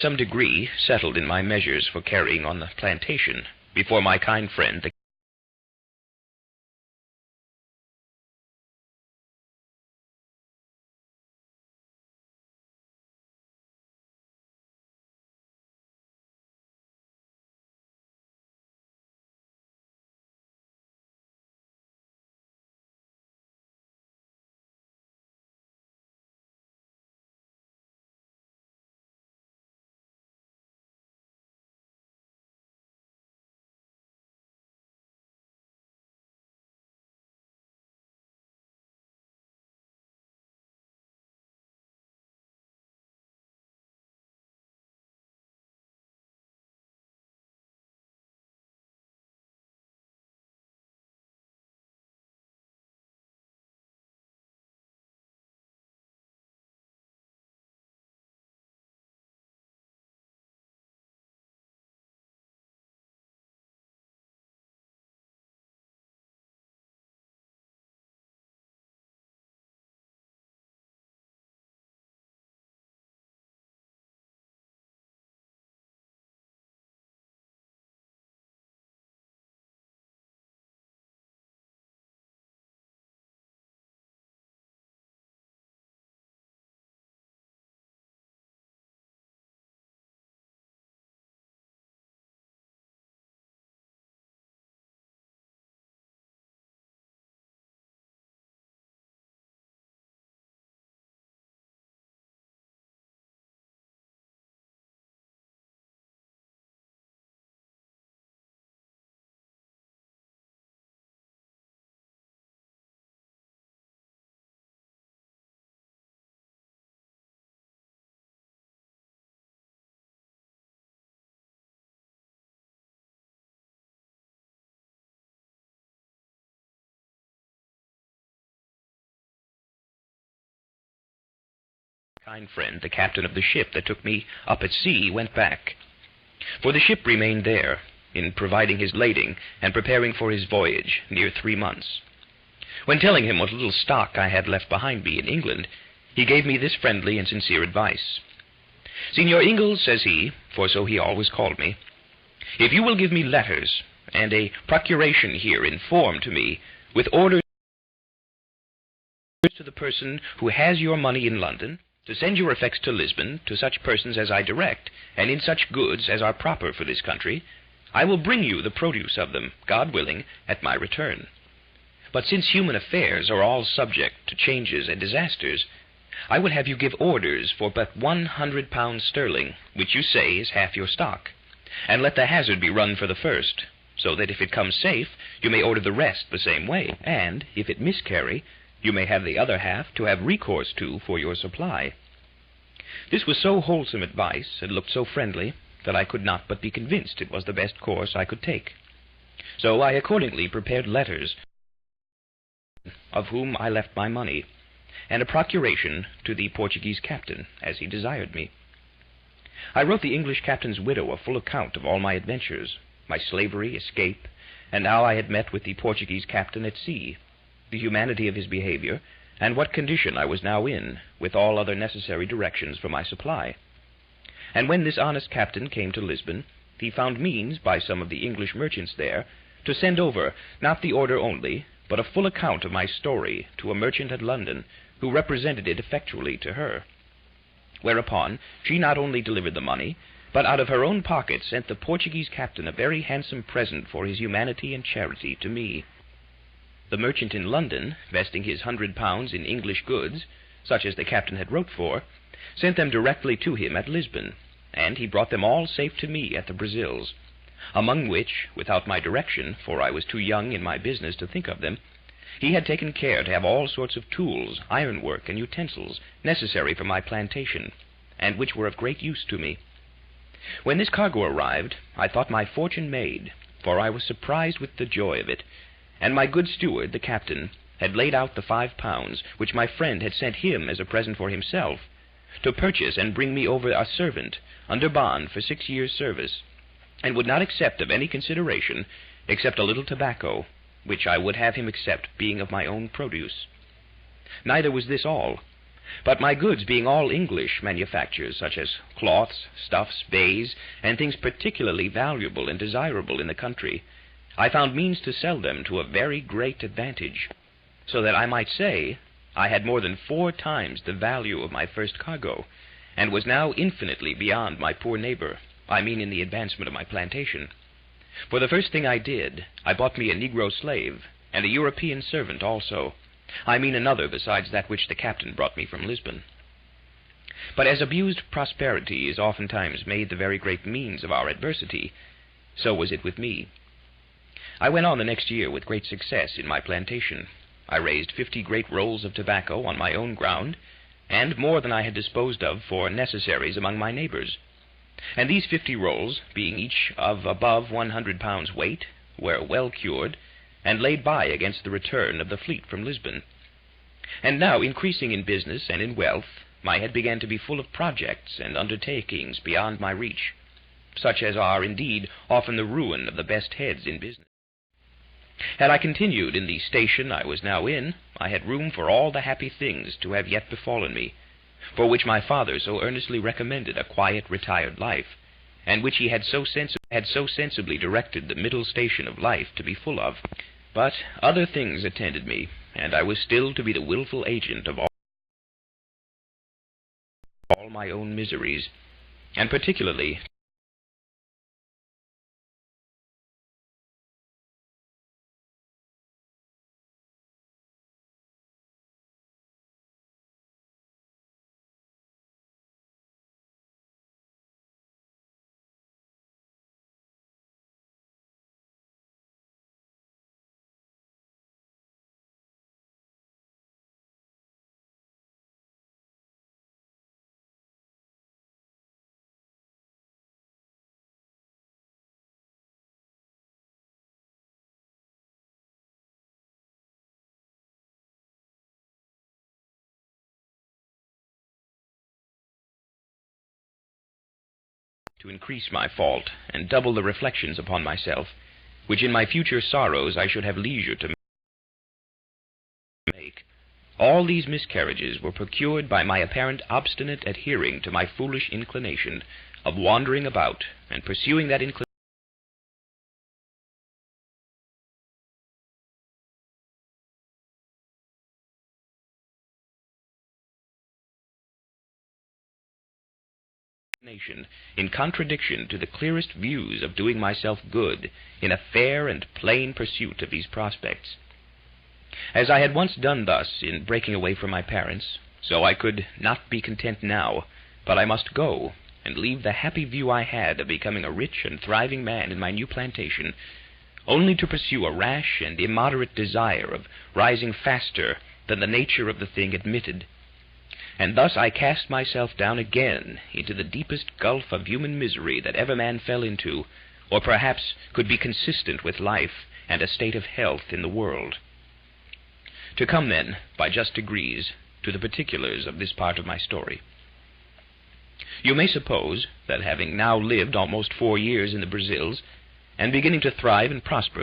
some degree settled in my measures for carrying on the plantation, before my kind friend, the kind friend, the captain of the ship that took me up at sea, went back. For the ship remained there, in providing his lading and preparing for his voyage, near 3 months. When telling him what little stock I had left behind me in England, he gave me this friendly and sincere advice. "Signor Ingalls," says he, for so he always called me, "if you will give me letters, and a procuration here in form to me, with orders to the person who has your money in London, to send your effects to Lisbon, to such persons as I direct, and in such goods as are proper for this country, I will bring you the produce of them, God willing, at my return. But since human affairs are all subject to changes and disasters, I would have you give orders for but £100 sterling, which you say is half your stock, and let the hazard be run for the first, so that if it comes safe, you may order the rest the same way, and if it miscarry, you may have the other half to have recourse to for your supply." This was so wholesome advice, and looked so friendly, that I could not but be convinced it was the best course I could take. So I accordingly prepared letters, of whom I left my money, and a procuration to the Portuguese captain, as he desired me. I wrote the English captain's widow a full account of all my adventures, my slavery, escape, and how I had met with the Portuguese captain at sea, the humanity of his behavior, and what condition I was now in, with all other necessary directions for my supply. And when this honest captain came to Lisbon, he found means, by some of the English merchants there, to send over, not the order only, but a full account of my story to a merchant at London, who represented it effectually to her. Whereupon she not only delivered the money, but out of her own pocket sent the Portuguese captain a very handsome present for his humanity and charity to me. The merchant in London, vesting his £100 in English goods, such as the captain had wrote for, sent them directly to him at Lisbon, and he brought them all safe to me at the Brazils, among which, without my direction, for I was too young in my business to think of them, he had taken care to have all sorts of tools, ironwork, and utensils necessary for my plantation, and which were of great use to me. When this cargo arrived, I thought my fortune made, for I was surprised with the joy of it, and my good steward, the captain, had laid out the £5, which my friend had sent him as a present for himself, to purchase and bring me over a servant, under bond for 6 years' service, and would not accept of any consideration, except a little tobacco, which I would have him accept, being of my own produce. Neither was this all. But my goods being all English manufactures, such as cloths, stuffs, bays, and things particularly valuable and desirable in the country, I found means to sell them to a very great advantage, so that I might say I had more than 4 times the value of my first cargo, and was now infinitely beyond my poor neighbor, I mean in the advancement of my plantation. For the first thing I did, I bought me a Negro slave, and a European servant also, I mean another besides that which the captain brought me from Lisbon. But as abused prosperity is oftentimes made the very great means of our adversity, so was it with me. I went on the next year with great success in my plantation. I raised 50 great rolls of tobacco on my own ground, and more than I had disposed of for necessaries among my neighbors. And these 50 rolls, being each of above 100 pounds weight, were well cured, and laid by against the return of the fleet from Lisbon. And now, increasing in business and in wealth, my head began to be full of projects and undertakings beyond my reach, such as are, indeed, often the ruin of the best heads in business. Had I continued in the station I was now in, I had room for all the happy things to have yet befallen me, for which my father so earnestly recommended a quiet, retired life, and which he had so sensibly directed the middle station of life to be full of. But other things attended me, and I was still to be the willful agent of all my own miseries, and particularly to increase my fault, and double the reflections upon myself, which in my future sorrows I should have leisure to make. All these miscarriages were procured by my apparent obstinate adhering to my foolish inclination of wandering about and pursuing that inclination in contradiction to the clearest views of doing myself good in a fair and plain pursuit of these prospects. As I had once done thus in breaking away from my parents, so I could not be content now, but I must go and leave the happy view I had of becoming a rich and thriving man in my new plantation, only to pursue a rash and immoderate desire of rising faster than the nature of the thing admitted. And thus I cast myself down again into the deepest gulf of human misery that ever man fell into, or perhaps could be consistent with life and a state of health in the world. To come then, by just degrees, to the particulars of this part of my story. You may suppose that having now lived almost 4 years in the Brazils, and beginning to thrive and prosper